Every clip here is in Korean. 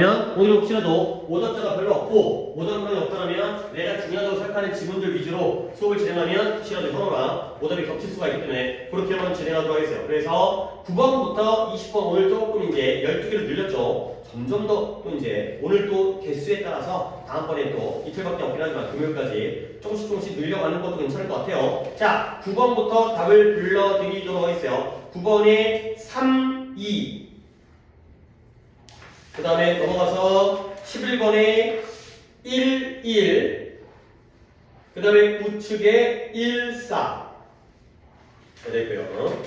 오늘 혹시라도 오답자가 별로 없고 오답문항이 없다면 내가 중요하다고 생각하는 지문들 위주로 수업을 진행하면 혹시라도 현호랑 오답이 겹칠 수가 있기 때문에 그렇게 한번 진행하도록 하겠어요. 그래서 9번부터 20번 오늘 조금 이제 12개를 늘렸죠. 점점 더 또 이제 오늘 또 개수에 따라서 다음번에 또 이틀밖에 없긴 하지만 금요일까지 조금씩 늘려가는 것도 괜찮을 것 같아요. 자, 9번부터 답을 불러드리도록 하겠어요. 9번에 3, 2 그 다음에 넘어가서 11번에 1, 1 그 다음에 우측에 1, 4 됐고요.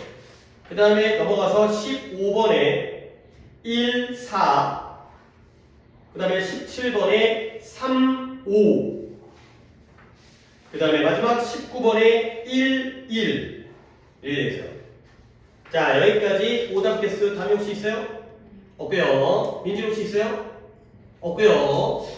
그 다음에 넘어가서 15번에 1, 4 그 다음에 17번에 3, 5 그 다음에 마지막 19번에 1, 1 이렇게 되세요. 자, 여기까지 오답 개수 답이 혹시 있어요? 없고요. 민지 혹시 있어요? 없고요.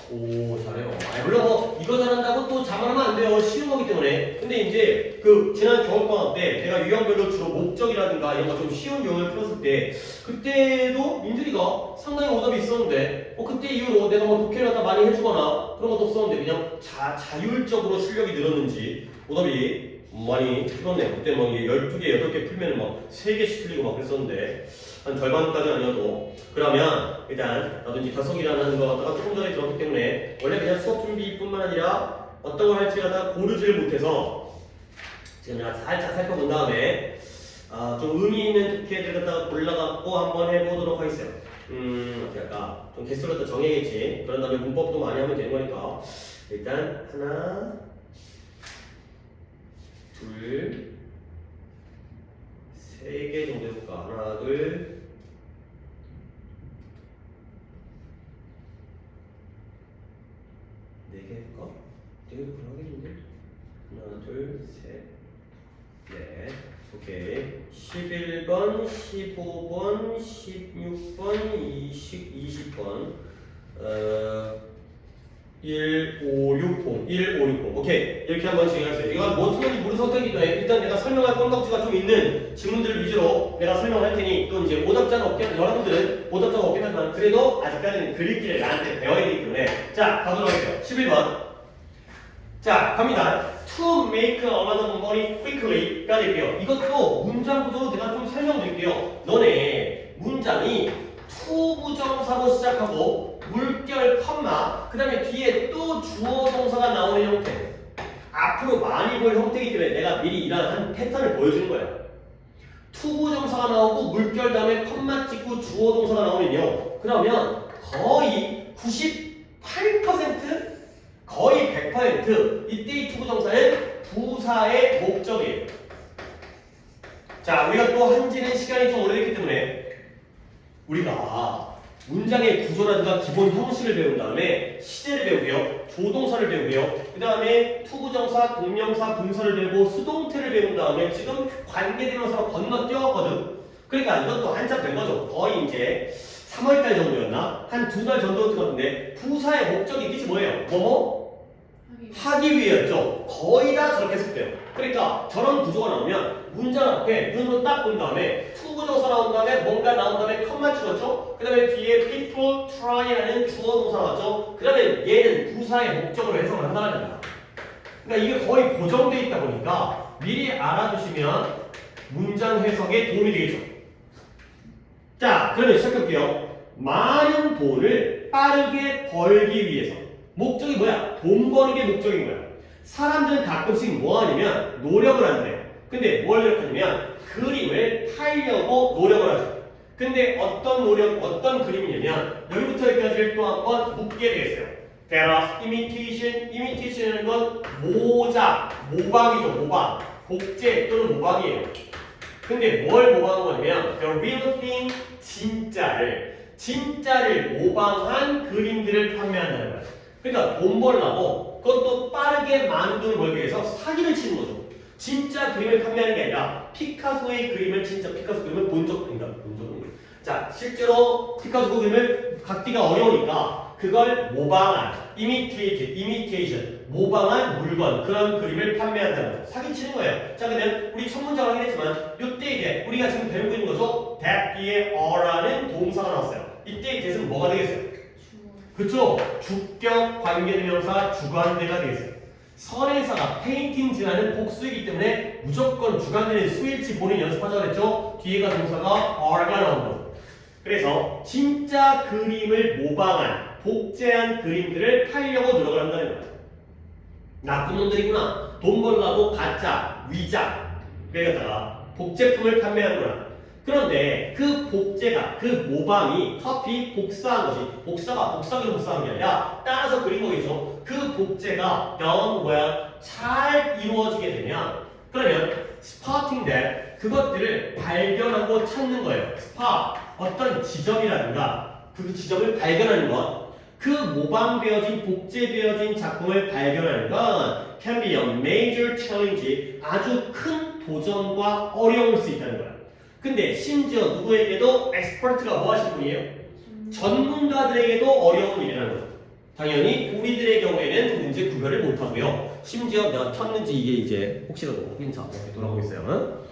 오, 잘해요. 물론 뭐 이거 잘한다고 또 자만하면 안 돼요. 쉬운 거기 때문에. 근데 이제 그 지난 겨울방학 때 내가 유형별로 주로 목적이라든가 이런 거 좀 쉬운 유형을 풀었을 때 그때도 민들이가 상당히 오답이 있었는데 그때 이후로 내가 뭐 독해를 갖다 많이 해주거나 그런 것도 없었는데 그냥 자율적으로 실력이 늘었는지 오답이 많이 풀었네. 그때 뭐 12개, 8개 풀면 막 3개씩 틀리고 막 그랬었는데 한 절반까지는 아니어도 그러면 일단 나도 이제 다섯이라는 거 갖다가 조금 전에 들었기 때문에 원래 그냥 수업 준비뿐만 아니라 어떤 걸 할지 갖다가 고르지를 못해서 지금 내가 살짝 살펴본 다음에 좀 의미 있는 독해들 갖다가 골라갖고 한번 해보도록 하겠어요. 어떻게 할까? 좀 개수를 갖다 정해야겠지. 그런 다음에 문법도 많이 하면 되는 거니까 일단 하나 둘, 3개 정도 해볼까? 하나, 둘, 네 개 해볼까? 4개 하겠는데? 하나, 둘, 셋, 넷. 오케이. 11번, 15번, 16번, 20번. 1, 5, 6번. 1, 5, 6번. 오케이. 이렇게 한번 진행했어요. 이건 뭐 틀린지 모르는 선택이기 때문에 일단 내가 설명할 건덕지가 좀 있는 질문들 위주로 내가 설명을 할 테니 또 이제 오답자는 없겠, 여러분들은 오답자가 없긴 하지만 그래도 아직까지는 그릴기를 나한테 배워야 되기 때문에 자, 가도록 할게요. 11번. 자, 갑니다. To make another money quickly가 되고요. 이것도 문장 구조 내가 좀 설명드릴게요. 너네 문장이 to 부정사로 시작하고 물결, 컴마, 그 다음에 뒤에 또 주어 동사가 나오는 형태. 앞으로 많이 볼 형태이기 때문에 내가 미리 이런 한 패턴을 보여주는 거예요. to 부정사가 나오고 물결 다음에 컴마 찍고 주어 동사가 나오면요. 그러면 거의 98%? 거의 100% 이때 이 to 부정사는 부사의 목적이에요. 자, 우리가 또 한지는 시간이 좀 오래됐기 때문에 우리가 문장의 구조라든가 기본 형식을 배운 다음에 시제를 배우고요. 조동사를 배우고요. 그 다음에 투부정사, 동명사, 분사를 배우고 수동태를 배운 다음에 지금 관계대명사로 건너뛰었거든. 그러니까 이것도 한참 된 거죠. 거의 이제 3월달 정도였나? 한 2달 정도였던 것 같은데 부사의 목적이 뜻이 뭐예요? 뭐뭐? 하기 위해였죠. 거의 다 저렇게 해석돼요. 그러니까 저런 구조가 나오면 문장 앞에 눈으로 딱 본 다음에 투부정사 나온 다음에 뭔가 나온 다음에 컴마 찍었죠. 그 다음에 뒤에 people try라는 주어 동사 나왔죠. 그 다음에 얘는 부사의 목적으로 해석을 한다는 거야. 그러니까 이게 거의 고정되어 있다 보니까 미리 알아두시면 문장 해석에 도움이 되겠죠. 자, 그러면 시작할게요. 많은 돈을 빠르게 벌기 위해서 목적이 뭐야? 돈 버는 게 목적인 거야. 사람들은 가끔씩 뭐 하냐면 노력을 한대. 근데 뭘 노력하냐면 그림을 팔려고 노력을 하죠. 근데 어떤 노력, 어떤 그림이냐면 여기부터 여기까지를 또 한번 묶게 되겠어요. There's imitation, imitation이라는 건 모자, 모방이죠. 모방. 복제 또는 모방이에요. 근데 뭘 모방한 거냐면 the real thing, 진짜를 모방한 그림들을 판매한다는 거예요. 그러니까 돈 벌려고 그것도 빠르게 많은 돈을 벌기 위해서 사기를 치는 거죠. 진짜 그림을 판매하는 게 아니라 피카소의 그림을 진짜 피카소 그림을 본 적은 자, 실제로 피카소 그림을 갖기가 어려우니까 그걸 모방한 imitation 모방한 물건 그런 그림을 판매한다는 거죠. 사기치는 거예요. 자, 그러면 우리 첫 문장 확인했지만 이때 이제 우리가 지금 배우고 있는 거죠. that 뒤에 are라는 동사가 나왔어요. 이때 이 대은 뭐가 되겠어요? 그쵸? 주격 관계대명사 주관대가 되겠어요. 선행사가 페인팅즈라는 복수이기 때문에 무조건 주관되는 수일치 본인 연습하자고 그랬죠? 뒤에가 동사가 are가 나온 거. 그래서 진짜 그림을 모방한 복제한 그림들을 팔려고 노력을 한다는 거야. 나쁜 놈들이구나. 돈 벌려고 가짜, 위작 그래다가 복제품을 판매하는구나. 그런데 그 복제가, 그 모방이 커피 복사한 것이 복사가 복사한 게 아니라 따라서 그린 거겠죠. 그 복제가 done well, 잘 이루어지게 되면 그러면 spotting that, 그것들을 발견하고 찾는 거예요. spot, 어떤 지점이라든가 그 지점을 발견하는 것, 그 모방되어진 복제되어진 작품을 발견하는 건 can be a major challenge, 아주 큰 도전과 어려울 수 있다는 거야. 근데 심지어 누구에게도 엑스퍼트가 뭐 하실 분이에요? 전문가들에게도 어려운 일이라는 거죠. 당연히 우리들의 경우에는 문제 구별을 못하고요. 심지어 내가 쳤는지 이게 이제 혹시라도 확인 돌아오고 있어요.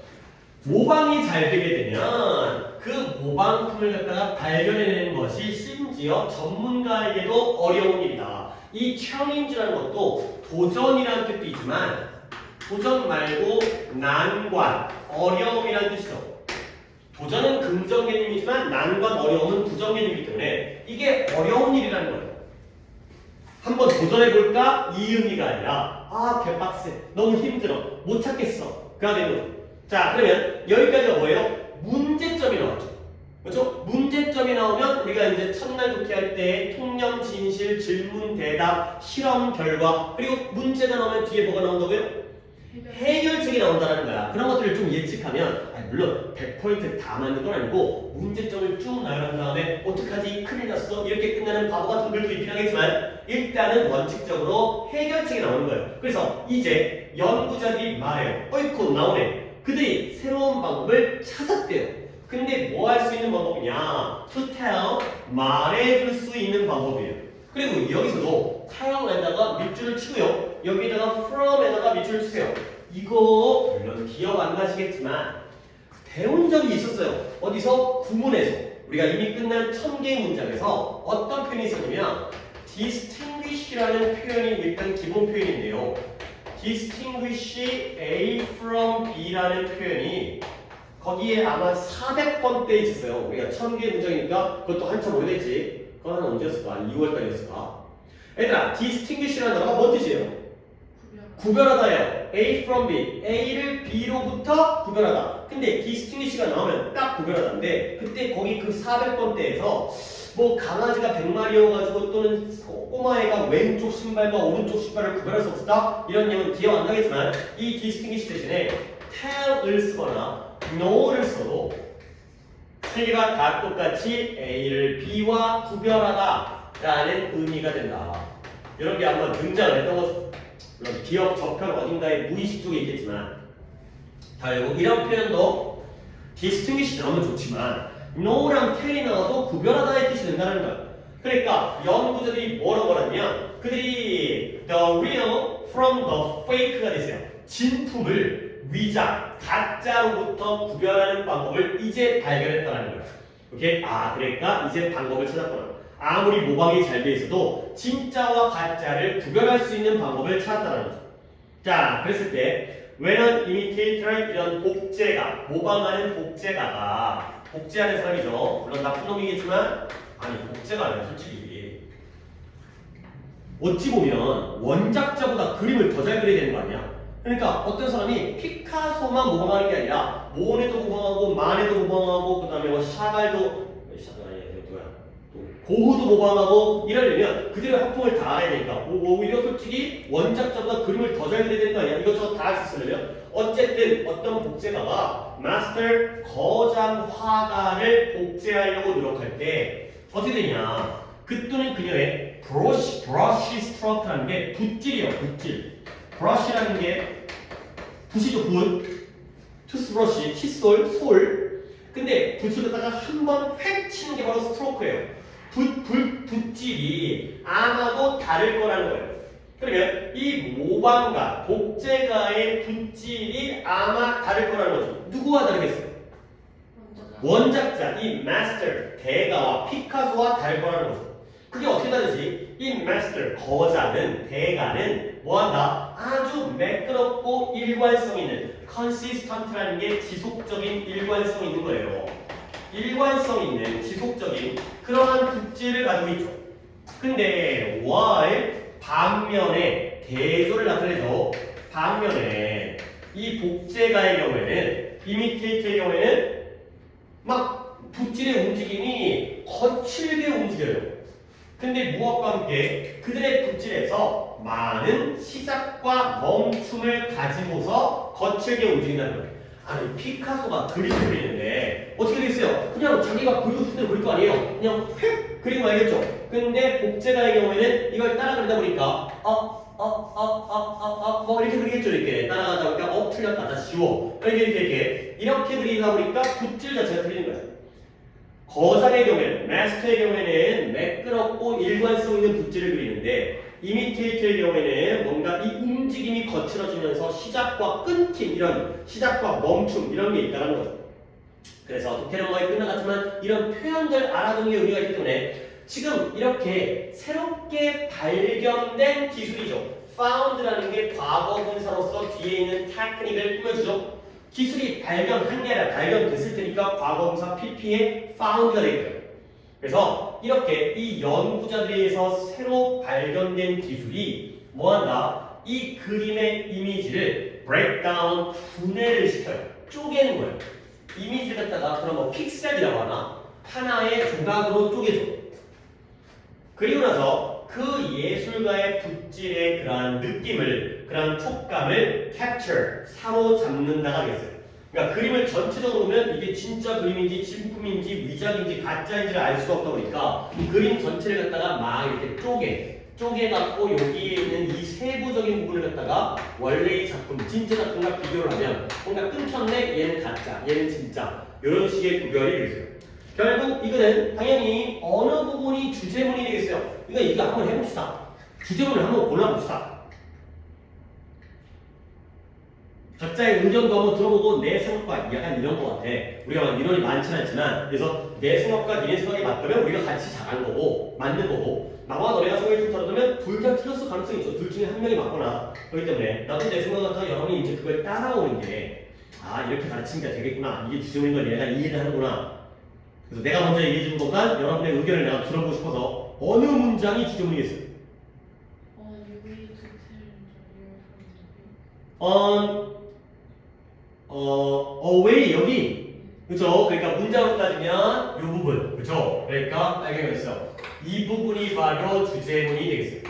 모방이 잘 되게 되면 그 모방품을 갖다가 발견해내는 것이 심지어 전문가에게도 어려운 일이다. 이 챌린지라는 것도 도전이라는 뜻도 있지만 도전 말고 난관, 어려움이라는 뜻이죠. 도전은 긍정 개념이지만 난관, 어려움은 부정 개념이기 때문에 이게 어려운 일이라는 거예요. 한번 도전해볼까? 이 의미가 아니라 개빡세, 너무 힘들어, 못 찾겠어, 그가 되는 거죠. 자, 그러면 여기까지가 뭐예요? 문제점이 나왔죠. 그렇죠? 문제점이 나오면 우리가 이제 첫날 독해 할 때 통념, 진실, 질문, 대답, 실험, 결과, 그리고 문제가 나오면 뒤에 뭐가 나온다고요? 해결책이 나온다는 거야. 그런 것들을 좀 예측하면, 물론 100% 다 맞는 건 아니고 문제점을 쭉 나열한 다음에 어떡하지? 큰일 났어? 이렇게 끝나는 바보 같은 글도 있긴 하겠지만 일단은 원칙적으로 해결책이 나오는 거예요. 그래서 이제 연구자들이 말해요. 어이쿠 나오네. 그들이 새로운 방법을 찾았대요. 근데 뭐 할 수 있는 방법이냐? To tell, 말해줄 수 있는 방법이에요. 그리고 여기서도 tell에다가 밑줄을 치고요. 여기다가 from에다가 밑줄을 치세요. 이거 물론 기억 안 나시겠지만 배운 적이 있었어요. 어디서? 구문에서. 우리가 이미 끝난 1000개의 문장에서 어떤 표현이 있었냐면 distinguish라는 표현이 일단 기본 표현인데요. distinguish A from B라는 표현이 거기에 아마 400번대 있었어요. 우리가 1000개의 문장이니까 그것도 한참 오래됐지. 그건 한 언제였을까? 2월달이었을까? 얘들아, distinguish라는 단어가 뭔 뜻이에요? 구별하다예요. A from B. A를 B로부터 구별하다. 근데 distinguish가 나오면 딱 구별하다인데 그때 거기 그 400번대에서 뭐 강아지가 100마리여가지고 또는 꼬마애가 왼쪽 신발과 오른쪽 신발을 구별할 수 없었다? 이런 내용은 기억 안 나겠지만 이 distinguish 대신에 tell을 쓰거나 know를 써도 세 개가 다 똑같이 A를 B와 구별하다 라는 의미가 된다. 이런 게 한번 등장을 했던 거죠. 물론 기억 저편 어딘가에 무의식 쪽에 있겠지만 결국 이런 표현도 distinguish 나오면 좋지만 know랑 tell이 나와도 구별하다의 뜻이 된다는 거예요. 그러니까 연구자들이 뭐라고 하냐면 그들이 the real from the fake가 됐어요. 진품을 위장, 가짜로부터 구별하는 방법을 이제 발견했다는 거예요. 오케이? 그러니까 이제 방법을 찾았구나. 아무리 모방이 잘 돼 있어도 진짜와 가짜를 구별할 수 있는 방법을 찾았다는 거죠. 자, 그랬을 때 when an imitator, 이런 복제가, 모방하는 복제가가 복제하는 사람이죠. 물론 나쁜 놈이겠지만 복제가 아니라 솔직히 어찌 보면 원작자보다 그림을 더 잘 그려야 되는 거 아니야? 그러니까 어떤 사람이 피카소만 모방하는 게 아니라 모네도 모방하고 마네도 모방하고 그 다음에 샤갈도 고흐도 모방하고 이러려면 그들의 학풍을 다 알아야 되니까 오히려 솔직히 원작자보다 그림을 더 잘 그려야 되는 거 아니야? 이것저것 다 할 수 있으려면 어쨌든 어떤 복제가가 마스터 거장 화가를 복제하려고 노력할 때 어떻게 되냐? 그 또는 그녀의 브러쉬 스트로크라는 게 붓질이에요. 붓질. 브러쉬라는 게 붓이죠. 붓. 투스브러쉬, 칫솔, 솔. 근데 붓을 갖다가 한 번 획 치는 게 바로 스트로크예요. 붓질이 아마도 다를 거라는 거예요. 그러면 이 모방가, 복제가의 붓질이 아마 다를 거라는 거죠. 누구와 다르겠어요? 원작자, 이 마스터, 대가와 피카소와 다를 거라는 거죠. 그게 어떻게 다르지? 이 master, 거자는, 대가는 뭐한다? 아주 매끄럽고 일관성 있는 consistent라는 게 지속적인 일관성 있는 거예요. 일관성 있는 지속적인 그러한 복제를 가지고 있죠. 근데 while 반면에 대조를 나타내죠. 반면에 이 복제가의 경우에는 imitate의 경우에는 막 붓질의 움직임이 거칠게 움직여요. 근데 무엇과 함께 그들의 붓질에서 많은 시작과 멈춤을 가지고서 거칠게 움직인다는 거예요. 아니 피카소가 그림을 그리는데 어떻게 되겠어요? 그냥 자기가 그리고 싶은 대로 그릴 거 아니에요. 그냥 휙 그리고 말겠죠. 근데 복제가의 경우에는 이걸 따라 그리다 보니까 뭐 이렇게 그리겠죠. 이렇게 따라가다 보니까 틀렸다 다시 지워 이렇게 그리다 보니까 붓질 자체가 틀리는 거예요. 거장의 경우에는, 마스터의 경우에는 매끄럽고 일관성 있는 붓질을 그리는데 이미테이터의 경우에는 뭔가 이 움직임이 거칠어지면서 시작과 끊김, 이런 시작과 멈춤 이런 게 있다는 거죠. 그래서 독해는 거의 끝나갔지만 이런 표현들 알아두는 게 의미가 있기 때문에 지금 이렇게 새롭게 발견된 기술이죠. found라는 게 과거 분사로서 뒤에 있는 테크닉을 꾸며주죠. 기술이 발견한 게 아니라 발견됐을 테니까 과거분사 PP에 found가 되겠고요. 그래서 이렇게 이 연구자들에 의해서 새로 발견된 기술이 뭐한다? 이 그림의 이미지를 break down, 분해를 시켜요. 쪼개는 거예요. 이미지를 갖다가 그럼 뭐 픽셀이라고 하나? 하나의 조각으로 쪼개줘. 그리고 나서 그 예술가의 붓질의 그러한 느낌을, 그러한 촉감을 capture, 사로잡는다가 되겠어요. 그러니까 그림을 전체적으로 보면 이게 진짜 그림인지 진품인지 위작인지 가짜인지를 알 수가 없다 보니까 이 그림 전체를 갖다가 막 이렇게 쪼개갖고 여기에 있는 이 세부적인 부분을 갖다가 원래의 작품, 진짜 작품과 비교를 하면 뭔가 끊겼네? 얘는 가짜, 얘는 진짜 이런 식의 구별이 되겠어요. 결국 이거는 당연히 어느 부분이 주제문이 되겠어요. 이거 한번 해봅시다. 주제문을 한번 골라봅시다. 각자의 의견도 한번 들어보고 내 생각과 약간 이런 것 같아. 우리가 인원이 많지는 않지만 그래서 내 생각과 니네 생각이 맞다면 우리가 같이 잘하는 거고 맞는 거고 나와 너네가 생각이 좀 다르다면 둘 다 틀렸을 가능성이 있어. 둘 중에 한 명이 맞거나 그렇기 때문에 나도 내 생각 같아 여러분이 이제 그걸 따라오는 게 아 이렇게 가르치는 게 되겠구나. 이게 주제문인 걸 얘가 이해를 하는구나. 그래서 내가 먼저 얘기해 주는 것보다 여러분의 의견을 내가 들어보고 싶어서 어느 문장이 주제문이겠어요? away 여기 그죠? 그러니까 문장으로 따지면 이 부분 그죠? 그러니까 알겠어요. 이 부분이 바로 주제문이 되겠어요.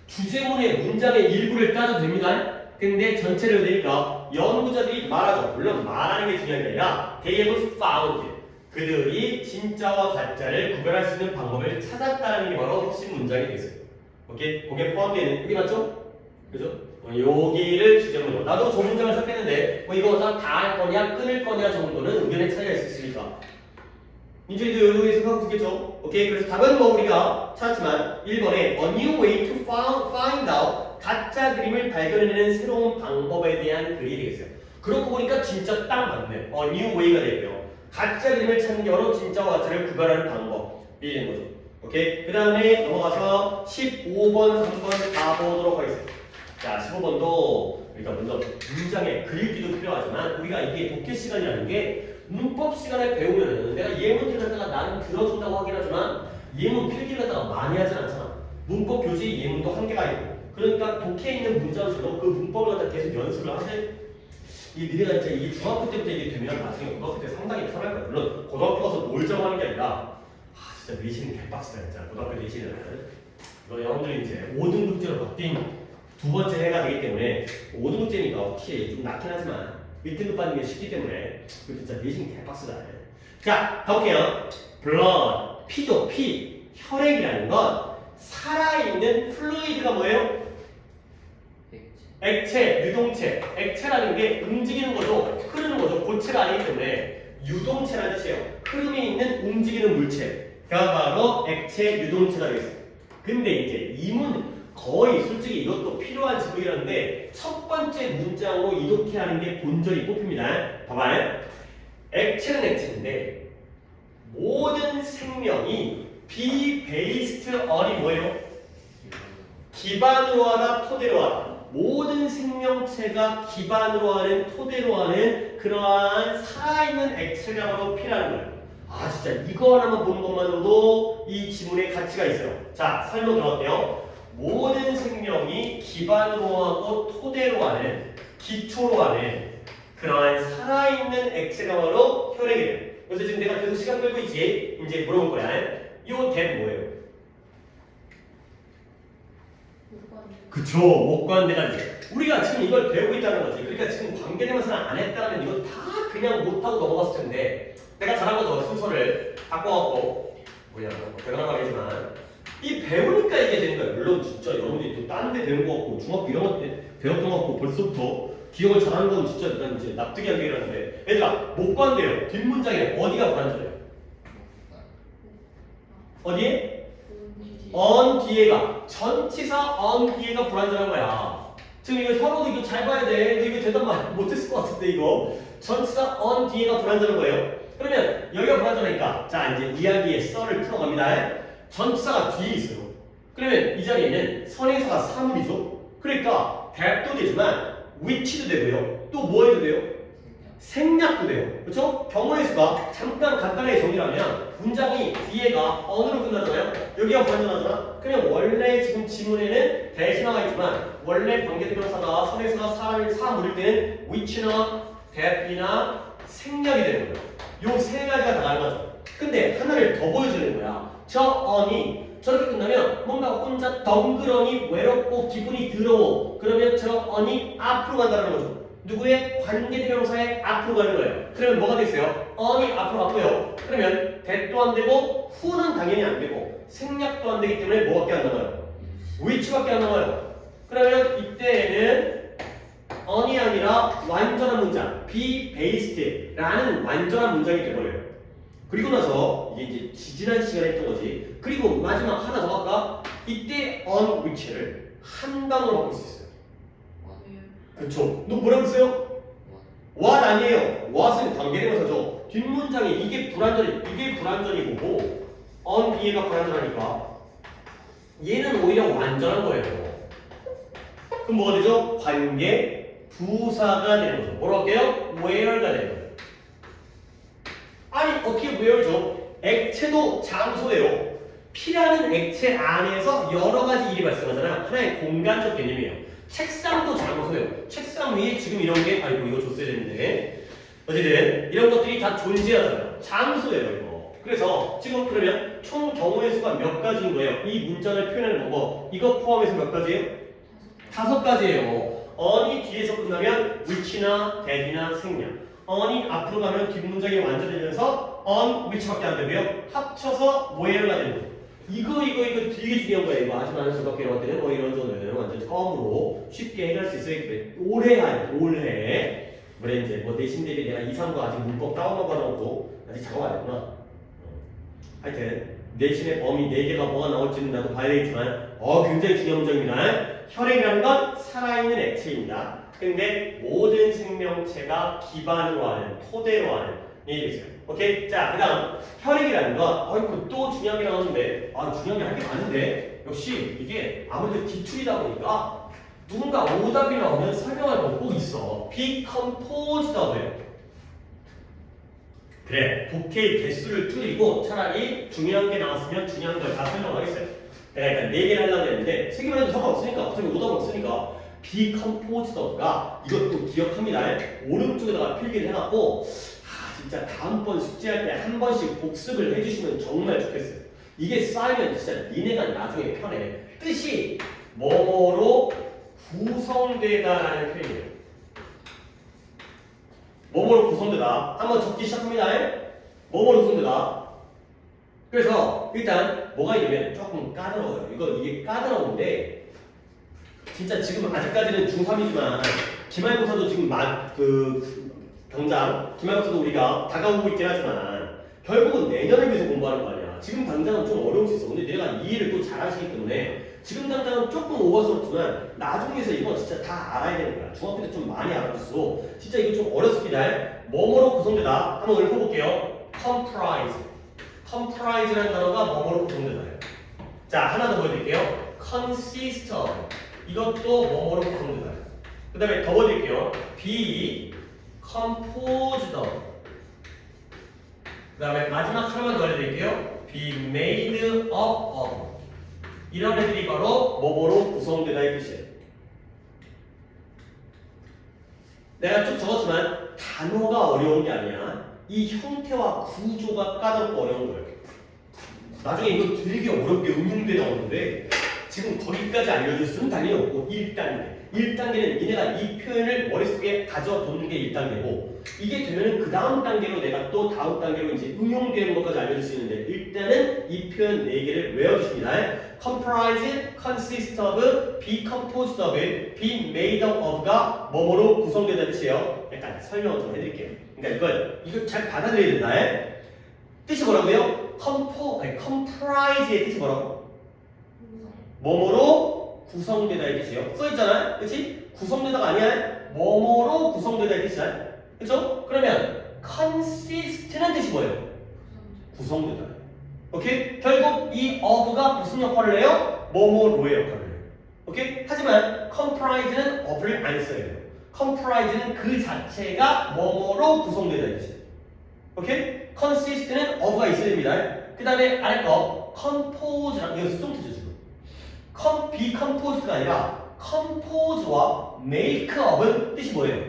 주제문의 문장의 일부를 따도 됩니다. 근데 전체를 되니까 연구자들이 말하죠. 물론 말하는 게 중요한 게 아니라 they have found 그들이 진짜와 가짜를 구별할 수 있는 방법을 찾았다는 게 바로 핵심 문장이 되겠어요. 오케이? 거기에 포함되어 있는 여기 맞죠? 그죠? 여기를 주제문으로 나도 저 문장을 썼겠는데 뭐 이거 다 할 거냐 끊을 거냐 정도는 의견의 차이가 있을 수 있으니까 민준이도 여기 생각하고 있겠죠? 오케이 그래서 답은 뭐 우리가 찾았지만 1번에 A new way to find out 가짜 그림을 발견해내는 새로운 방법에 대한 글이 되겠어요. 그렇고 보니까 진짜 딱 맞네. A new way가 되고요. 가짜 그림을 찾는 게 바로 진짜와 가짜를 구별하는 방법이 되는 거죠. 오케이 그 다음에 넘어가서 15번 한번 가보도록 하겠습니다. 자, 15번도 그러니까 먼저 문장의 글읽기도 필요하지만 우리가 이게 독해 시간이라는 게 문법 시간에 배우면은 내가 예문을 갖다가 나는 들어준다고 하긴 하지만 예문 필기를 갖다가 많이 하진 않잖아. 문법 교재의 예문도 한계가 있고 그러니까 독해에 있는 문장수로 그 문법을 갖다 계속 연습을 하세. 이 니네가 진짜 이게 중학교 때부터 이게 되면 나중에 고등학교 때 상당히 편할 거야. 물론 고등학교 가서 놀자고 하는 게 아니라 진짜 내신은 개빡치다 진짜 고등학교 내신은. 여러분들이 이제 5등급제로 바뀐 두 번째 해가 되기 때문에 5등급제니까 혹시 좀 낮긴 하지만 1등급 받는 게 쉽기 때문에 진짜 내신 개빡쓰다. 자, 가볼게요. blood, 피죠, 피. 혈액이라는 건 살아있는 플루이드가 뭐예요? 액체, 유동체. 액체라는 게 움직이는 거죠. 흐르는 거죠. 고체가 아니기 때문에 유동체라는 뜻이에요. 흐름이 있는 움직이는 물체가 바로 액체, 유동체가 되겠어요. 근데 이제 이문 거의 솔직히 이것도 필요한 지문이라는데 첫 번째 문장으로 이렇게 하는 게 본절이 뽑힙니다. 봐봐요. 액체는 액체인데 모든 생명이 be based on이 뭐예요? 기반으로 하다, 토대로 하다. 모든 생명체가 기반으로 하는, 토대로 하는 그러한 살아있는 액체량으로 필요한 거예요. 아, 진짜 이거 하나만 보는 것만으로도 이 지문에 가치가 있어요. 자, 설명 들어갈게요. 모든 생명이 기반으로 하고 토대로 하는, 기초로 하는 그러한 살아있는 액체량으로 혈액이 돼요. 그래서 지금 내가 계속 시간 끌고 있지? 이제 물어볼 거야. 요 대 뭐예요? 그쵸, 목관대가 이제 우리가 지금 이걸 배우고 있다는 거지. 그러니까 지금 관계대명사를 안 했다면 이거 다 그냥 못하고 넘어갔을 텐데 내가 잘한 거죠. 순서를 바꿔갖고 뭐냐, 대단한 말이지만 이 배우니까 이게 되는 거야. 물론 진짜 여러분들이 또 딴 데 배운 거 같고 중학교 이런 거 때 배웠던 거 같고 벌써부터 기억을 잘하는 건 진짜 난 이제 납득이 안 되겠는데 얘들아, 목관대요. 뒷문장에 어디가 불안전해요? 어디에? on 뒤에가 전치사 on 뒤에가 불완전한 거야. 지금 이거 혀로도 이거 잘 봐야 돼. 너 이거 대답 많이 못했을 것 같은데 이거 전치사 on 뒤에가 불완전한 거예요. 그러면 여기가 불완전하니까 자 이제 이야기의 썰을 풀어갑니다. 전치사가 뒤에 있어요. 그러면 이 자리에는 선행사가 사물이죠. 그러니까 that도 되지만 which도 되고요. 또 뭐 해도 돼요? 생략도 돼요. 그렇죠? 경우의 수가 잠깐 간단하게 정리하면 문장이 뒤에가 on으로 끝나잖아요. 여기가 불완전하잖아. 그러면 원래 지금 지문에는 대시 나와 있지만 원래 관계대명사가 선행사가 사물일 때는 which나 that이나 생략이 되는 거예요. 요 세 가지가 다 가능하죠. 근데 하나를 더 보여주는 거야. 저 on이 저렇게 끝나면 뭔가 혼자 덩그러니 외롭고 기분이 더러워. 그러면 저 on이 앞으로 간다는 거죠. 누구의 관계대명사의 앞으로 가는 거예요. 그러면 뭐가 되겠어요? on이 앞으로 갔고요. 그러면 that도 안 되고 who는 당연히 안 되고 생략도 안 되기 때문에 뭐밖에 안 남아요? which밖에 안 남아요. 그러면 이때에는 on이 아니라 완전한 문장, be based라는 완전한 문장이 되버려요. 그리고 나서 이게 이제 지난 시간에 했던 거지. 그리고 마지막 하나 더 할까? 이때 on which를 한 단어로 바꿀 수 있어요. 그렇죠. 너 뭐라고 했어요? what 아니에요. what은 관계대명사죠. 뒷문장에 이게 불완전이고 on 뒤에가 불완전하니까 얘는 오히려 완전한 거예요. 그럼 뭐가 되죠? 관계 부사가 되는 거죠. 뭐라고 할게요? where가 되는 거예요. 아니 어떻게 where죠? 액체도 장소예요. 피라는 액체 안에서 여러 가지 일이 발생하잖아요. 하나의 공간적 개념이에요. 책상도 장소예요. 책상 위에 지금 이런 게 아이고 이거 줬어야 되는데 어쨌든 이런 것들이 다 존재하잖아요. 장소예요 이거. 그래서 지금 그러면 총 경우의 수가 몇 가지인 거예요? 이 문장을 표현하는 거 이거 포함해서 몇 가지예요? 5가지예요. on이 뒤에서 끝나면 which나 that이나 생략. on이 앞으로 가면 뒷문장이 완전해지면서 on which밖에 안 되고요. 합쳐서 where가 되는 거예요. 이거 되게 중요한 거예요. 이거 하지만 저밖에 이런 것들은 뭐 이런 거는 완전 처음으로 쉽게 해결할 수 있어야 돼. 올해 뭐래 이제 뭐 내신 대비 내가 2, 3과 아직 문법 다운로드 받아놓고 아직 작업 안 했구나. 하여튼 내신의 범위 4개가 뭐가 나올지는 나도 봐야 되겠지만 굉장히 중요한 문장입니다. 혈액이라는 건 살아있는 액체입니다. 근데 모든 생명체가 기반으로 하는, 토대로 하는 얘기가 있어요. 오케이? 자, 그 다음 혈액이라는 건 또 중요한 게 나오는데 중요한 게 할 게 많은데 역시 이게 아무래도 기출이다 보니까 누군가 오답이 나오면 설명할 거 꼭 있어. decomposed라고 해요. 그래, 독해의 개수를 줄이고 차라리 중요한 게 나왔으면 중요한 걸 다 설명하겠어요. 내가 일단 4개를 하려고 했는데 3개만 해도 상관없으니까 어차피 오답은 없으니까 decomposed가 이것도 기억합니다. 오른쪽에다가 필기를 해갖고 진짜 다음번 숙제할 때 한 번씩 복습을 해주시면 정말 좋겠어요. 이게 쌓이면 진짜 니네가 나중에 편해. 뜻이 뭐뭐로 구성되다라는 표현이에요. 뭐뭐로 구성되다. 한번 적기 시작합니다. 뭐뭐로 구성되다. 그래서 일단 뭐가 있냐면 조금 까다로워요. 이게 까다로운데 진짜 지금 아직까지는 중3이지만 기말고사도 지금 당장 기말고사도 우리가 다가오고 있긴 하지만 결국은 내년을 위해서 공부하는 거 아니야. 지금 당장은 좀 어려울 수 있어. 근데 내가 이 일을 또 잘하시기 때문에 지금 당장은 조금 오버스럽지만 나중에서 이거 진짜 다 알아야 되는 거야. 중학교 때 좀 많이 알아줬어. 진짜 이거 좀 어렵습니다. 뭐뭐로 구성되다. 한번 읊어볼게요. comprise. comprise라는 단어가 뭐뭐로 구성되다예요. 자, 하나 더 보여드릴게요. consist of. 이것도 뭐뭐로 구성된다. 그 다음에 더 보여드릴게요. be composed of. 그 다음에 마지막 하나만 더 알려드릴게요. be made up of. 이런 애들이 바로 뭐뭐로 구성되다 이 뜻이에요. 내가 쭉 적었지만 단어가 어려운 게 아니야. 이 형태와 구조가 까다롭고 어려운 거예요. 나중에 이거 되게 어렵게 응용돼 나오는데 지금 거기까지 알려줄 수는 당연히 없고 1단계. 1단계는 니네가 이 표현을 머릿속에 가져두는 게 1단계고 이게 되면은 그 다음 단계로 내가 또 다음 단계로 이제 응용되는 것까지 알려줄 수 있는데 일단은 이 표현 4개를 외워주십니다. comprise, consist of, be composed of, be made up of가 뭐뭐로 구성된다는 뜻이에요. 약간 설명을 좀 해드릴게요. 그러니까 이걸 잘 받아들여야 된다. 뜻이 뭐라고요? comprise의 뜻이 뭐라고? 뭐뭐로 구성되다의 뜻이에요. 써있잖아요. 그치? 구성되다가 아니야. 뭐뭐로 구성되다의 뜻이잖아요. 그쵸? 그러면 consist는 뜻이 뭐예요? 구성되다. 오케이? 결국 이 of가 무슨 역할을 해요? 뭐뭐로의 역할을 해요. 오케이? 하지만 comprise는 of를 안 써야 돼요. comprise는 그 자체가 뭐뭐로 구성되다의 뜻이에요. 오케이? consist는 of가 있어야 됩니다. 그 다음에 아래 거 compose랑 이거 수동태죠 지금. be composed가 아니라 compose와 make up은 뜻이 뭐예요?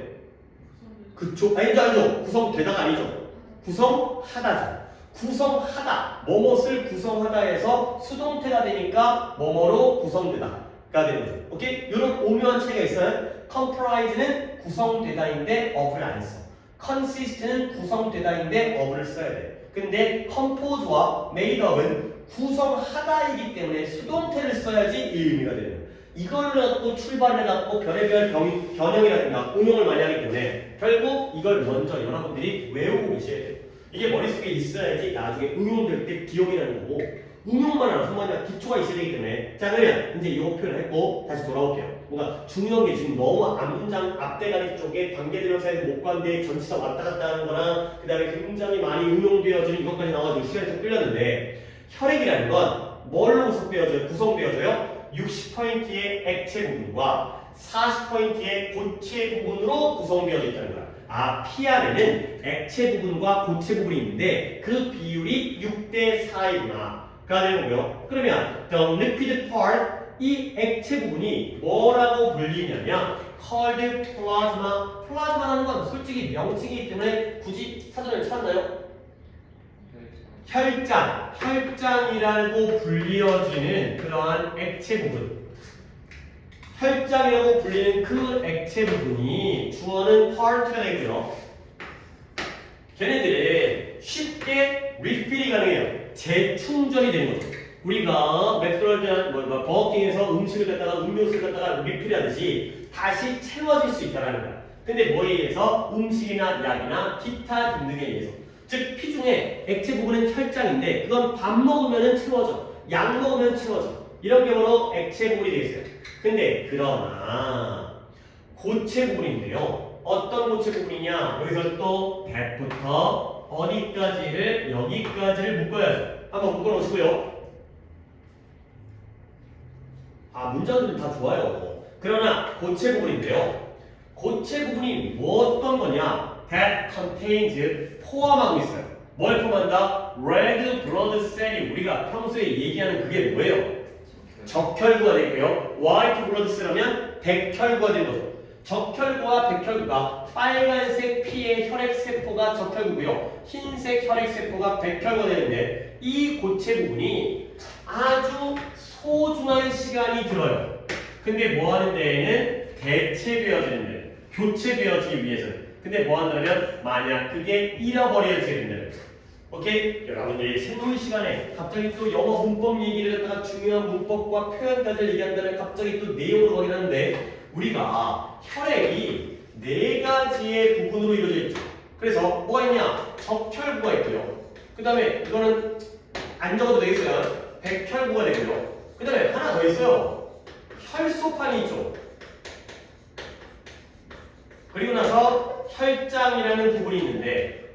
그쪽 아니죠. 구성되다가 아니죠. 구성하다죠. 구성하다. 뭐뭇을 구성하다에서 수동태가 되니까 뭐뭐로 구성되다가 되는 거죠. 오케이? 이런 오묘한 차이가 있어요. comprise는 구성되다인데 of를 안 써. consist는 구성되다인데 of를 써야 돼. 근데 compose와 made up은 구성하다이기 때문에 수동태를 써야지 이 의미가 되는 거예요. 이걸 갖고 출발을 갖고 별의별 변형이라든가 응용을 많이 하기 때문에 결국 이걸 먼저 여러분들이 외우고 계셔야 돼요. 이게 머릿속에 있어야지 나중에 응용될 때 기억이 나는 거고 응용만 하면 정말 기초가 있어야 되기 때문에 자 그러면 이제 이거 표현을 했고 다시 돌아올게요. 뭔가 중요한 게 지금 너무 앞문장 앞대가리 쪽에 관계대명사에서 목관대 전치사 왔다 갔다 하는 거랑 그 다음에 굉장히 많이 응용되어지는 이것까지 나와가지고 시간이 좀 끌렸는데 혈액이라는 건 뭘로 구성되어져요? 60포인트의 액체 부분과 40포인트의 고체 부분으로 구성되어져 있다는 거야. 아, 피 안에는 액체 부분과 고체 부분이 있는데 그 비율이 6대 4이구나. 가 되는 거고요. 그러면 the liquid part 이 액체 부분이 뭐라고 불리냐면 called plasma. 플라즈마라는 건 솔직히 명칭이기 때문에 굳이 사전을 찾나요? 혈장이라고 불리어지는 그러한 액체 부분. 혈장이라고 불리는 그 액체 부분이 주어는 part가 되고요. 걔네들은 쉽게 refill이 가능해요. 재충전이 되는 거죠. 우리가 맥도날드 버거킹에서 음식을 갖다가 음료수를 갖다가 리필하듯이 다시 채워질 수 있다는 거야. 근데 뭐에 의해서? 음식이나 약이나 기타 등등에 의해서. 즉 피 중에 액체 부분은 혈장인데 그건 밥 먹으면 채워져. 약 먹으면 채워져. 이런 경우로 액체 부분이 되어 있어요. 근데 그러나 고체 부분인데요. 어떤 고체 부분이냐? 여기서 또 that부터 어디까지를 여기까지를 묶어야죠. 한번 묶어놓으시고요. 아, 문장들은 다 좋아요. 그러나 고체 부분인데요. 고체 부분이 뭐 어떤 거냐? that contains 포함하고 있어요. 뭘 포함한다? red blood cell이 우리가 평소에 얘기하는 그게 뭐예요? 적혈구가 되고요. white blood cell하면 백혈구가 되는 거죠. 적혈구와 백혈구가 빨간색 피의 혈액세포가 적혈구고요. 흰색 혈액세포가 백혈구가 되는데 이 고체 부분이 아주 소중한 시간이 들어요. 근데 뭐 하는 데에는 대체되어지는 데, 교체되어지기 위해서는. 근데 뭐 한다면 만약 그게 잃어버려지게 된다면. 오케이? 여러분들이 생물 시간에 갑자기 또 영어 문법 얘기를 갖다가 중요한 문법과 표현까지 얘기한다면 갑자기 또 내용으로 가긴 하는데 우리가 혈액이 4가지의 부분으로 이루어져 있죠. 그래서 뭐가 있냐? 적혈구가 있고요. 그 다음에 이거는 안 적어도 되겠어요. 백혈구가 되고요. 그 다음에 하나 더 있어요. 혈소판이 있죠. 그리고 나서 혈장이라는 부분이 있는데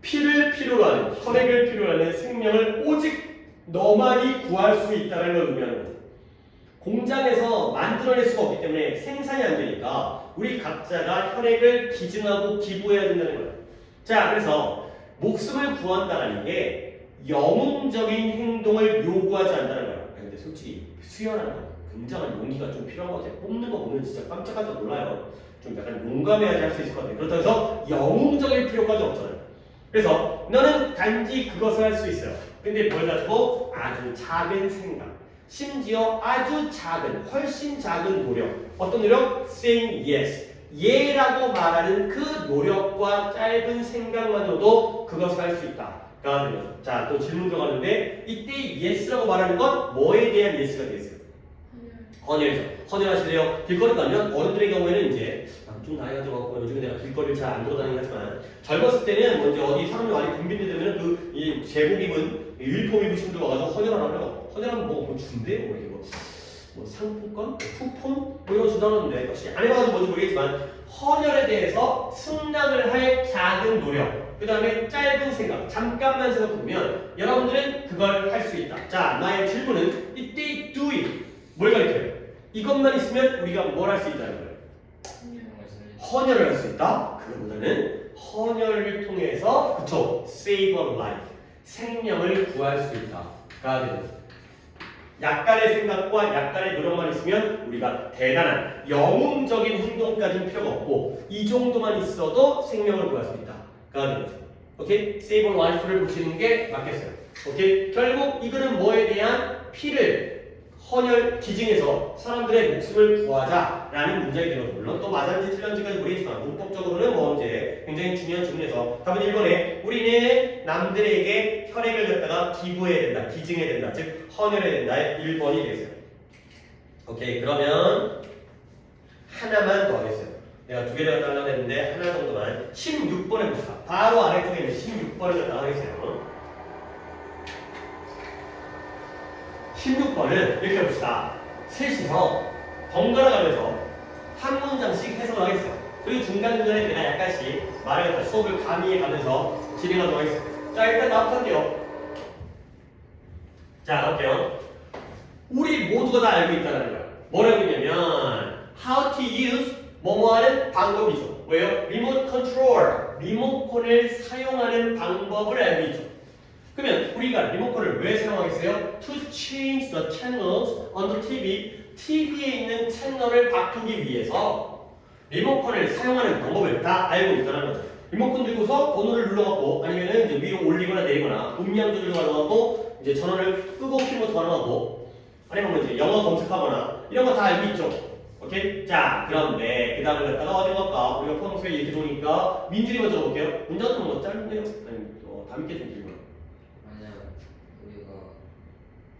피를 필요로 하는, 혈액을 필요로 하는 생명을 오직 너만이 구할 수 있다는 걸 의미하는 거죠. 공장에서 만들어낼 수가 없기 때문에 생산이 안 되니까 우리 각자가 혈액을 기증하고 기부해야 된다는 거예요. 자, 그래서 목숨을 구한다는 게 영웅적인 행동을 요구하지 않는다는 거예요. 근데 솔직히 수혈하는 거 굉장한 용기가 좀 필요한 것 같아요. 뽑는 거 보면 진짜 깜짝깜짝 놀라요. 좀 약간 용감해야지 할 수 있을 것 같아요. 그렇다고 해서 영웅적일 필요까지 없잖아요. 그래서 너는 단지 그것을 할 수 있어요. 근데 뭘 가지고? 아주 작은 생각, 심지어 아주 작은, 훨씬 작은 노력. 어떤 노력? Saying yes. 예라고 말하는 그 노력과 짧은 생각만으로도 그것을 할 수 있다. 자, 또 질문 들어가는데 이때 yes라고 말하는 건 뭐에 대한 yes가 되겠어요? 헌혈이죠. 헌혈하실래요? 길거리 가면 어른들의 경우에는 이제 좀 나이가 들어갔고 요즘에 내가 길거리를 잘 안 돌아다니긴 하지만 젊었을 때는 뭐 이제 어디 사람이 많이 붐빈데 되면 그 제복 입은 유니폼 입으신 분들 와가지고 헌혈하라면 헌혈하면 뭐 준대요. 뭐 상품권? 쿠폰? 뭐 이런 거 준다는데 역시 안 해봐가지고 뭔지 모르겠지만 헌혈에 대해서 승낙을 할 작은 노력 그 다음에 짧은 생각 잠깐만 생각해보면 여러분들은 그걸 할 수 있다. 자, 나의 질문은 이때 do it 뭘 가리켜요? 이것만 있으면 우리가 뭘 할 수 있다는 거예요? 헌혈을 할 수 있다? 그거보다는 헌혈을 통해서 그쵸? save a life 생명을 구할 수 있다가 되는 거죠. 약간의 생각과 약간의 노력만 있으면 우리가 대단한 영웅적인 행동까지는 필요가 없고 이 정도만 있어도 생명을 구할 수 있다가 되는 거죠. 오케이? save a life를 붙이는 게 맞겠어요. 오케이? 결국 이거는 뭐에 대한 피를 헌혈 기증해서 사람들의 목숨을 구하자라는 문장이 되는 거죠. 물론 또 맞았는지 틀렸는지까지 모르겠지만 문법적으로는 뭐 이제 굉장히 중요한 질문에서 답은 1번에 우리는 남들에게 혈액을 갖다가 기부해야 된다, 기증해야 된다, 즉 헌혈해야 된다의 1번이 되겠어요. 오케이, 그러면 하나만 더 하겠어요. 내가 두 개를 갖다 하려고 했는데 하나 정도만 16번에 봅시다. 바로 아래쪽에 있는 16번을 갖다 하겠어요. 16번은 이렇게 봅시다. 셋이서 번갈아 가면서 한 문장씩 해석을 하겠어요. 그리고 중간중간에 내가 약간씩 말을 갖다 수업을 가미해 가면서 진행하도록 하겠습니다. 자, 일단 나부터 할게요. 자, 나올게요. 우리 모두가 다 알고 있다는 거예요. 뭐라고 했냐면 how to use 뭐뭐 하는 방법이죠. 왜요? 리모트 컨트롤, 리모컨을 사용하는 방법을 알고 있죠. 그러면 우리가 리모컨을 왜 사용하겠어요? To change the channels on the TV. TV에 있는 채널을 바꾸기 위해서 리모컨을 사용하는 방법을 다 알고 있다는 거죠. 리모컨 들고서 번호를 눌러갖고 아니면은 이제 위로 올리거나 내리거나 음량 조절을 가능하고 이제 전원을 끄고 켜는 것도 가능하고 아니면 뭐 이제 영어 검색하거나 이런 거 다 알고 있죠. 오케이? 자, 그런데 그 다음에 갔다가 어디 갈까? 우리가 평소에 이렇게 보니까 민준이 먼저 볼게요. 문제 같은 거 짧네요. 아니, 담게 좀 길고. 우리가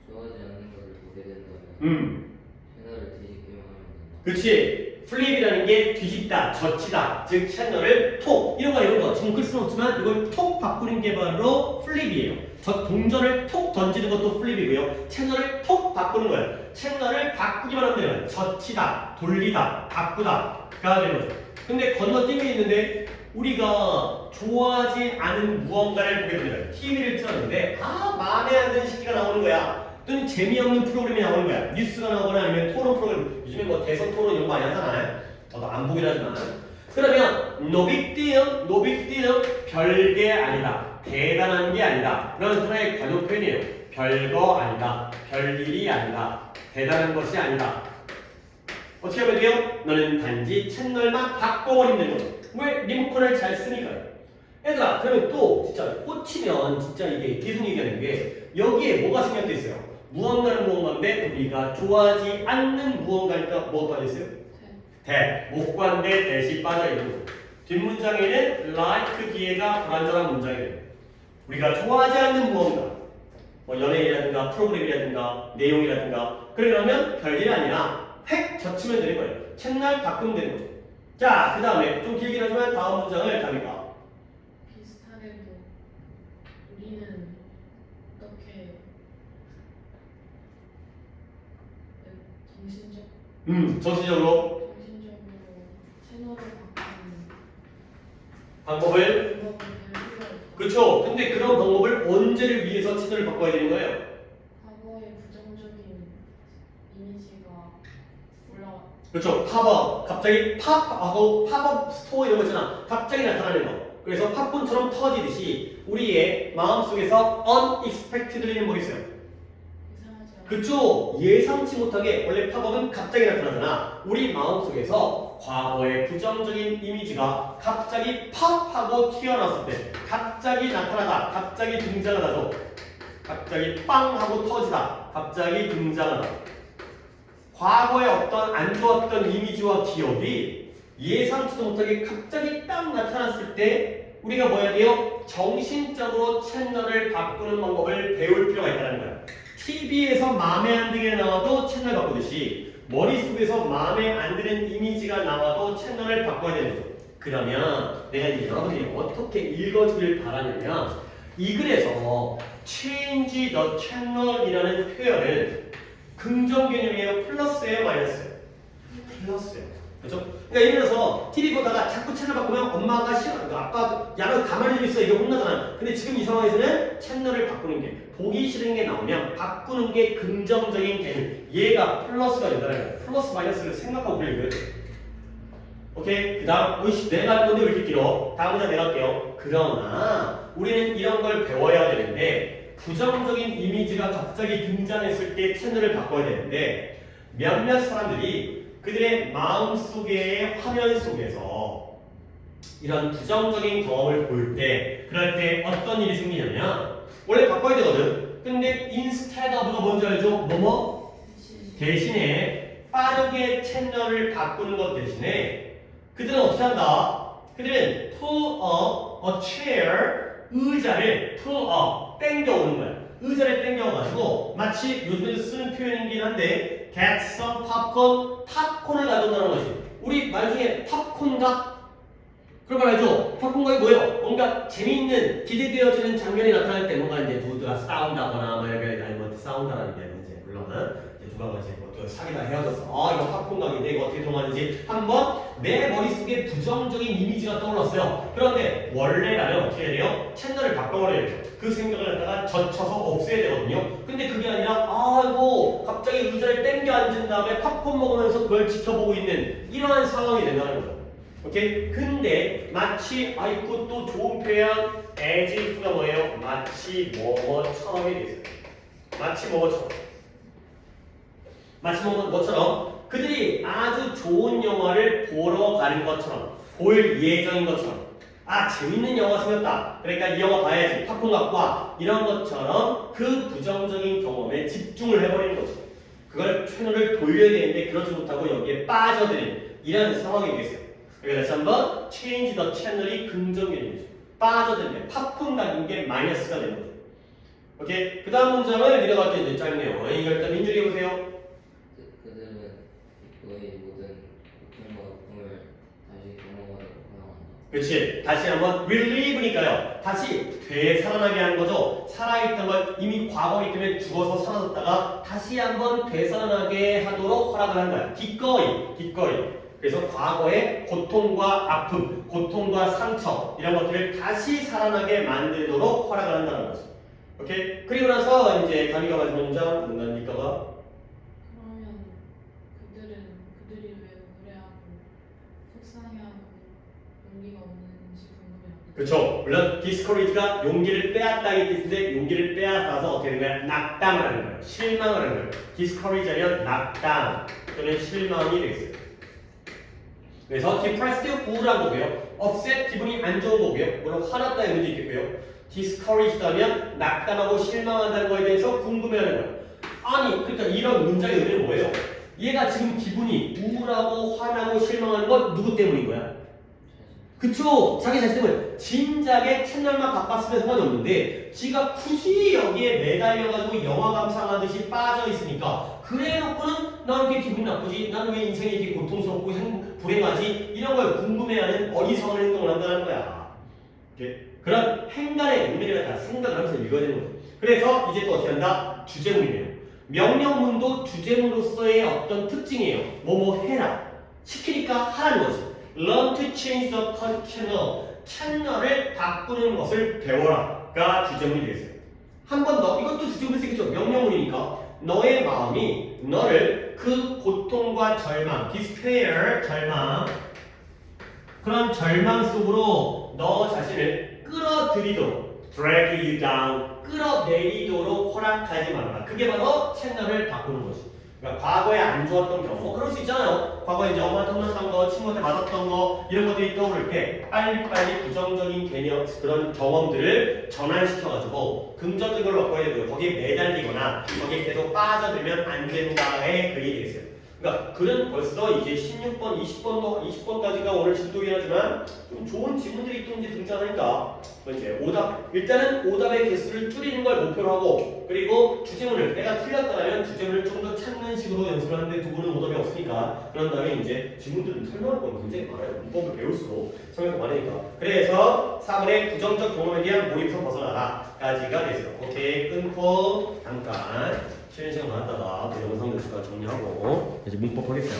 좋아하지 않는 것을 보게 된다면 채널을 뒤집기만 하면 된다. 그치. 플립이라는 게 뒤집다, 젖히다, 즉 채널을 톡 이런 거 지금 클 수는 없지만 이걸 톡 바꾸는 게 바로 플립이에요. 동전을 톡 던지는 것도 플립이고요. 채널을 톡 바꾸는 거예요. 채널을 바꾸기만 하면 돼요. 젖히다, 돌리다, 바꾸다가 되는 거죠. 근데 건너뛴 게 있는데 우리가 좋아하지 않은 무언가를 보게 됩니다. TV를 틀었는데 마음에 안 드는 시기가 나오는 거야. 또는 재미없는 프로그램이 나오는 거야. 뉴스가 나오거나 아니면 토론 프로그램. 요즘에 뭐 대선 토론 이런 거 많이 하잖아요. 저도 안 보긴 하지만. 그러면 no big deal, no big deal, 별게 아니다. 대단한 게 아니다. 그런 하나의 관용 표현이에요. 별거 아니다. 별일이 아니다. 대단한 것이 아니다. 어떻게 하면 돼요? 너는 단지 채널만 바꿔버리면 되는 거예요. 왜? 리모컨을 잘 쓰니까요. 얘들아, 그러면 또 진짜 꽂히면 진짜 이게 계속 얘기하는 게 여기에 뭐가 생략돼 있어요? 무언가는 무언가인데 우리가 좋아하지 않는 무언가니까 뭐가 빠져있어요? 대. 목관대 대시 빠져있는 거예요. 뒷문장에는 like 뒤에가 불완전한 문장이에요. 우리가 좋아하지 않는 무언가 뭐 연예인이라든가 프로그램이라든가 내용이라든가 그러려면 별일 아니야. 팩 젖히면 되는 거예요. 채널 바꾸면 되는 거죠. 자, 그 다음에 좀 길긴 하지만 다음 문장을 답니까? 비슷하게도 우리는 어떻게 정신적으로 채널을 바꾸는 방법을 방법을 배울 필요가 있고 그렇죠. 근데 그런 방법을 언제를 위해서 채널을 바꿔야 되는 거예요? 과거의 부정적인 이미지가 올라와. 그렇죠. 팝업. 갑자기 팝하고 팝업 스토어 이런 거 있잖아. 갑자기 나타나는 거. 그래서 팝콘처럼 터지듯이 우리의 마음속에서 unexpectedly는 뭐 있어요? 이상하지 않아. 그쵸? 예상치 못하게 원래 팝업은 갑자기 나타나잖아. 우리 마음속에서 과거의 부정적인 이미지가 갑자기 팝하고 튀어나왔을 때 갑자기 나타나다, 갑자기 등장하다죠. 갑자기 빵 하고 터지다, 갑자기 등장하다. 과거의 어떤 안 좋았던 이미지와 기억이 예상치도 못하게 갑자기 딱 나타났을 때 우리가 뭐 해야 돼요? 정신적으로 채널을 바꾸는 방법을 배울 필요가 있다는 거야. TV에서 마음에 안 들게 나와도 채널 바꾸듯이 머릿속에서 마음에 안 드는 이미지가 나와도 채널을 바꿔야 되는 거죠. 그러면 내가 이제 여러분들이 어떻게 읽어주길 바라냐면 이 글에서 change the channel이라는 표현은 긍정 개념이에요? 플러스예요? 마이너스예요? 플러스예요. 그렇죠? 그러니까 예를 들어서 TV 보다가 자꾸 채널 바꾸면 엄마가 싫어, 그러니까 아빠 야는 가만히 좀 있어 이게 혼나잖아. 근데 지금 이 상황에서는 채널을 바꾸는 게 보기 싫은 게 나오면 바꾸는 게 긍정적인 개념. 얘가 플러스가 된다는 거야. 플러스 마이너스를 생각하고 그려야 돼. 오케이? 그 다음 내가 할 건데 왜 이렇게 길어? 다음 문제 내가 할게요. 그러나 우리는 이런 걸 배워야 되는데 부정적인 이미지가 갑자기 등장했을 때 채널을 바꿔야 되는데 몇몇 사람들이 그들의 마음속의 화면 속에서 이런 부정적인 경험을 볼 때 그럴 때 어떤 일이 생기냐면 원래 바꿔야 되거든. 근데 instead of가 뭔지 알죠? 뭐뭐? 대신에 빠르게 채널을 바꾸는 것 대신에 그들은 어떻게 한다? 그들은 pull up a chair 의자를 pull up 땡겨오는 거야. 의자를 땡겨가지고 마치 요즘에도 쓰는 표현이긴 한데 get some popcorn 팝콘을 가져온다는 거지. 우리 말 중에 팝콘각 그런 말 알죠? 팝콘각이 뭐예요? 뭔가 재미있는 기대되어지는 장면이 나타날 때 뭔가 이제 누구가 싸운다거나 뭐 이렇게 아니 뭐 싸운다라는 게 이제 물론 이제 누가 이제 뭐 사귀다 헤어졌어. 아 이거 팝콘각인데 이거 어떻게 통하는지 한번 내 머릿속에 부정적인 이미지가 떠올랐어요. 그런데 원래라면 어떻게 해야 돼요? 채널을 바꿔버려야 돼요. 그 생각을 갖다가 젖혀서 없애야 되거든요. 근데 그게 아니라 아이고 갑자기 의자를 땡겨 앉은 다음에 팝콘 먹으면서 그걸 지켜보고 있는 이러한 상황이 된다는 거죠. 오케이? 근데 마치 아이고 또 좋은 표현 as if가 뭐예요? 마치 뭐뭐처럼이 돼 있어요. 마치 뭐뭐처럼. 마치 뭐뭐처럼 그들이 아주 좋은 영화를 보러 가는 것처럼 볼 예정인 것처럼 아 재밌는 영화 생겼다. 그러니까 이 영화 봐야지. 팝콘 갖고 와. 이런 것처럼 그 부정적인 경험에 집중을 해버리는 거죠. 그걸 채널을 돌려야 되는데 그러지 못하고 여기에 빠져드는 이런 상황이 되겠어요. 그러니까 다시 한번 change the channel이 긍정적이죠. 빠져드는 팝콘 같은 게 마이너스가 되는 거죠. 오케이? 그 다음 문장을 내려갈 때 이제 짧네요. 이걸 일단 민준이 해보세요. 그들은 너의 모든 고통과 아픔을 다시 경험하도록 허용한다. 그렇지. 다시 한번 relieve니까요. 다시 되살아나게 하는 거죠. 살아있던 걸 이미 과거이기 때문에 죽어서 사라졌다가 다시 한번 되살아나게 하도록 허락을 하는 거야. 기꺼이. 그래서 과거의 고통과 아픔, 고통과 상처 이런 것들을 다시 살아나게 만들도록 허락을 한다는 거죠. 오케이? 그리고 나서 이제 다미가 마지막 문장 문단니까가 그러면 그들이 왜 무례하고 속상해하고 용기가 없는지 궁금해요. 그렇죠. 물론 discourage가 용기를 빼앗다기 뜻인데 용기를 빼앗아서 어떻게 되는 거야? 낙담을 하는 거예요. 실망을 하는 거예요. discourage 하면 낙담 또는 실망이 되겠어요. 그래서 depressed 우울한 거고요. upset 기분이 안 좋은 거고요. 물론 화났다 이런 의미도 있겠고요. discouraged 하면 낙담하고 실망한다는 거에 대해서 궁금해하는 거예요. 아니 그러니까 이런 문장의 의미는 뭐예요? 얘가 지금 기분이 우울하고 화나고 실망하는 건 누구 때문인 거야? 그쵸? 자기 자신을 진작에 채널만 바꿨으면 상관이 없는데 지가 굳이 여기에 매달려가지고 영화 감상하듯이 빠져있으니까 그래놓고는 나 왜 이렇게 기분이 나쁘지? 나는 왜 인생이 이렇게 고통스럽고 불행하지? 이런 걸 궁금해하는 어리석은 행동을 한다는 거야. 그런 행간의 의미를 다 생각을 하면서 읽어야 되는 거죠. 그래서 이제 또 어떻게 한다? 주제문이에요. 명령문도 주제문으로서의 어떤 특징이에요. 뭐뭐 해라. 시키니까 하라는 거지. Learn to change the channel. 채널을 바꾸는 것을 배워라가 주제문이 되겠어요. 한 번 더, 이것도 주제문일 수 있겠죠. 명령문이니까. 너의 마음이 너를 그 고통과 절망, despair, 절망, 그런 절망 속으로 너 자신을 끌어들이도록, drag you down, 끌어내리도록 허락하지 말아라. 그게 바로 채널을 바꾸는 것이. 그러니까 과거에 안 좋았던 경우, 그럴 수 있잖아요. 과거에 이제 엄마한테 혼났던 거, 친구한테 맞았던 거, 이런 것들이 떠오를 때 빨리빨리 부정적인 개념, 그런 경험들을 전환시켜가지고 긍정적인 걸 바꿔야 되고요. 거기에 매달리거나 거기에 계속 빠져들면 안 된다의 그 얘기겠어요. 그러니까 글은 벌써 이제 16번, 20번까지가 오늘 진도이긴 하지만 좀 좋은 지문들이 또 이제 등장하니까 이제 오답, 일단은 오답의 개수를 줄이는 걸 목표로 하고, 그리고 주제문을 내가 틀렸다면 주제문을 좀 더 찾는 식으로 연습을 하는데 두 분은 오답이 없으니까 그런 다음에 이제 지문들은 설명할 건 굉장히 많아요. 문법을 배울수록 설명이 많으니까. 그래서 4번의 부정적 경험에 대한 몰입에서 벗어나라 까지가 되세요. 오케이, 끊고 잠깐 쉬는 시간 나왔다가 영상도 정리하고 이제 문법 하겠어요.